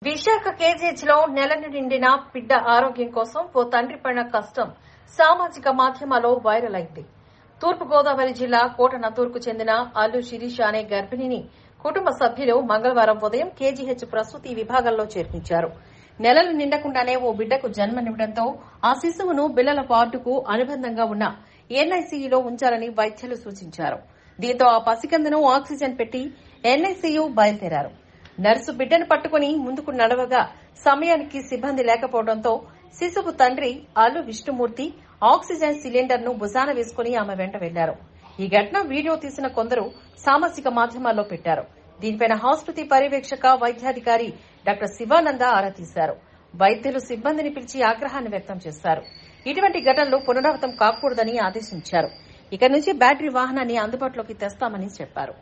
Visakha KGH లో నెలను నిండిన బిడ్డ ఆరోగ్యం కోసం ఓ తండ్రి పడిన కష్టం సామాజిక మాధ్యమాల్లో వైరల్ అయింది. తూర్పుగోదావరి జిల్లా కోటనతూరుకు చెందిన అల్లు శిరీష అనే గర్భిణిని కుటుంబ సభ్యులు మంగళవారం ఉదయం కేజీహెచ్ ప్రసూతి విభాగంలో చేర్పించారు. నెలలు నిండకుండానే ఓ బిడ్డకు జన్మనివ్వడంతో ఆ శిశువును బిల్లల వార్డుకు అనుబంధంగా ఉన్న ఎన్ఐసీయూలో ఉంచాలని వైద్యులు సూచించారు. దీంతో ఆ పసికందును ఆక్సిజన్ పెట్టి ఎన్ఐసీయూ బయలుదేరారు. నర్సు బిడ్డను పట్టుకుని ముందుకు నడవగా సమయానికి సిబ్బంది లేకపోవడంతో శిశువు తండ్రి అల్లు విష్ణుమూర్తి ఆక్సిజన్ సిలిండర్ ను భుజాన వేసుకుని ఆమె వెంట వెళ్లారు. ఈ ఘటన వీడియో తీసిన కొందరు సామాజిక మాధ్యమాల్లో పెట్టారు. దీనిపై ఆసుపత్రి పర్యవేక్షక వైద్యాధికారి డాక్టర్ శివానంద ఆరా తీశారు. వైద్యులు సిబ్బందిని పిలిచి ఆగ్రహాన్ని వ్యక్తం చేశారు. ఇటువంటి ఘటనలు పునరావృతం కాకూడదని ఆదేశించారు. ఇక నుంచి బ్యాటరీ వాహనాన్ని అందుబాటులోకి తెస్తామని చెప్పారు.